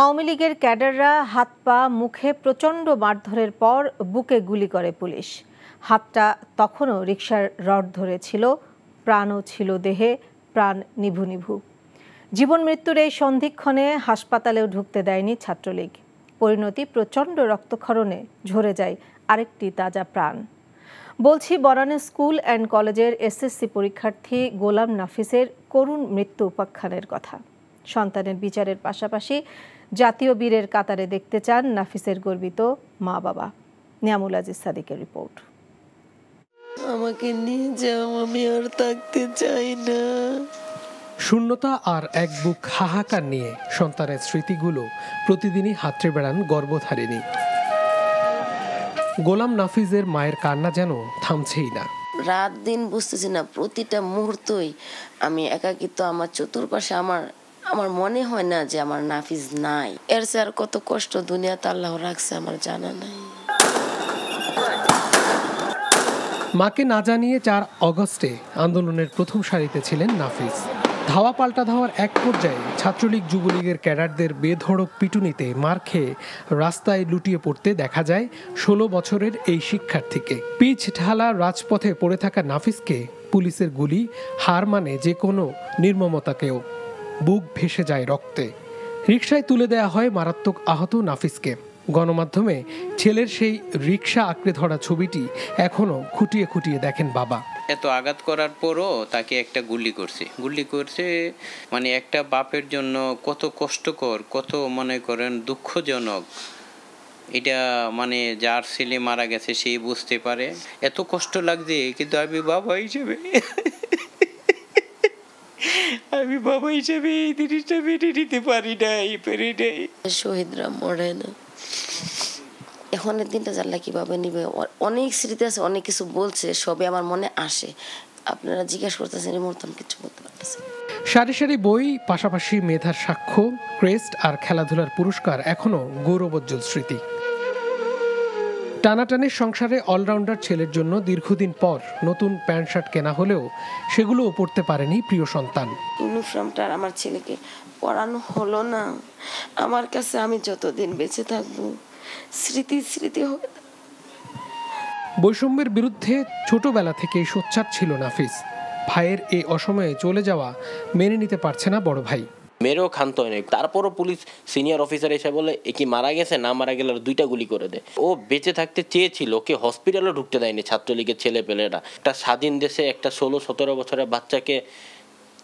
আওয়ামী লীগের ক্যাডাররা হাত পা মুখে প্রচণ্ড মারধরের পর বুকে গুলি করে পুলিশ। হাতটা তখনও রিকশার রড ধরেছিল, প্রাণও ছিল দেহে, প্রাণ নিভু নিভু। জীবন মৃত্যুর এই সন্ধিক্ষণে হাসপাতালেও ঢুকতে দেয়নি ছাত্রলীগ। পরিণতি প্রচণ্ড রক্তক্ষরণে ঝরে যায় আরেকটি তাজা প্রাণ। বলছি বরানে স্কুল অ্যান্ড কলেজের এসএসসি পরীক্ষার্থী গোলাম নাফিসের করুণ মৃত্যু উপাখ্যানের কথা। সন্তানের বিচারের পাশাপাশি জাতীয় বীরের কাতারে দেখতে চান নাফিসের গর্বিত মা বাবা। নিয়ামুল আজিজ সাদিকের রিপোর্ট। আমাকে নিয়ে যাও, আমি আর থাকতে চাই না। শূন্যতা আর এক বুক হাহাকার নিয়ে সন্তানের স্মৃতিগুলো প্রতিদিনই হাতড়ে বেড়ান গর্ভধারিণী। গোলাম নাফিসের মায়ের কান্না যেন থামছেই না। রাত দিন বুঝতেছি না, প্রতিটা মুহূর্তই আমি একাকিত্ব। আমার চতুর্পাশে আমার মনে হয় না যে আমার নাফিস নাই। এর চেয়ে আর কত কষ্ট দুনিয়াতে আল্লাহ রাখছে আমার জানা নাই। মাকে না জানিয়ে 4 আগস্টে আন্দোলনের প্রথম সারিতে ছিলেন নাফিস। ধাওয়া পাল্টা ধাওয়ার এক পর্যায়ে ছাত্রলীগ যুবলীগের ক্যাডারদের বেধড়ক পিটুনিতে মার খেয়ে রাস্তায় লুটিয়ে পড়তে দেখা যায় 16 বছরের এই শিক্ষার্থীকে। পিচ ঢালা রাজপথে পড়ে থাকা নাফিসকে পুলিশের গুলি হার মানে যে কোনো নির্মমতাকেও। বুক ভেসে যায় রক্তে। রিকশায় তুলে দেয়া হয় মারাত্মক আহত নাফিসকে। গণমাধ্যমে ছেলের সেই রিকশা আঁকড়ে ধরা ছবিটি এখনো খুঁটিয়ে খুঁটিয়ে দেখেন বাবা। এত আঘাত করার পরও তাকে একটা গুলি করছে মানে একটা বাপের জন্য কত কষ্টকর, কত মনে করেন দুঃখজনক। এটা মানে যার ছেলে মারা গেছে সেই বুঝতে পারে। এত কষ্ট লাগছে, কিন্তু আমি বাবা হিসেবে এই জিনিসটা মেনে নিতে পারি নাই। শহীদরা মরে না, এখন দিনটা জানলা কিভাবে নিবে। অনেক স্মৃতি আছে, অনেক কিছু বলছে, সবে আমার মনে আসে। আপনারা জিজ্ঞাসা করতেছেন, এই মুহূর্তে আমি কিছু বলতে পারতেছি। সারি সারি বই, পাশাপাশি মেধার সাক্ষ্য, ক্রেস্ট আর খেলাধুলার পুরস্কার এখনো গৌরবোজ্জ্বল স্মৃতি। টানাটানির সংসারে অলরাউন্ডার ছেলের জন্য দীর্ঘদিন পর নতুন প্যান্ট শার্ট কেনা হলেও সেগুলোও পরতে পারেনি প্রিয় সন্তান। ইউনিফর্মটা আমার ছেলেকে পরানো হলো না। আমার কাছে আমি যতদিন বেঁচে থাকবো স্মৃতি হবে। বৈষম্যের বিরুদ্ধে ছোটবেলা থেকেই সোচ্চার ছিল নাফিস। ভাইয়ের এই অসময়ে চলে যাওয়া মেনে নিতে পারছে না বড় ভাই। মেরেও ক্ষান্ত হয় নাই, তারপরও পুলিশ সিনিয়র অফিসার এসে বলে এ কি মারা গেছে, না মারা গেলে 2টা গুলি করে দেয়। ও বেঁচে থাকতে চেয়েছিল, ওকে হসপিটালে ঢুকতে দেয়নি ছাত্রলীগের ছেলেপেলেরা। একটা স্বাধীন দেশে একটা 16-17 বছরের বাচ্চাকে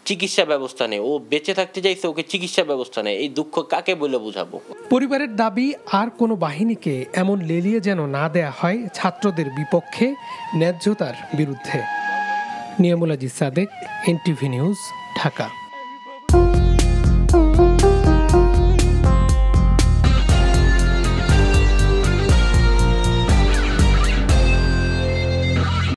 চিকিৎসা ব্যবস্থা নেই, ও বেঁচে থাকতে চাইছে, ওকে চিকিৎসা ব্যবস্থা নেই। এই দুঃখ কাকে বলে বুঝাবো? পরিবারের দাবি আর কোনো বাহিনীকে এমন লেলিয়ে যেন না দেয়া হয় ছাত্রদের বিপক্ষে, ন্যায্যতার বিরুদ্ধে। Niamul Aziz Sadek, NTV news, Dhaka.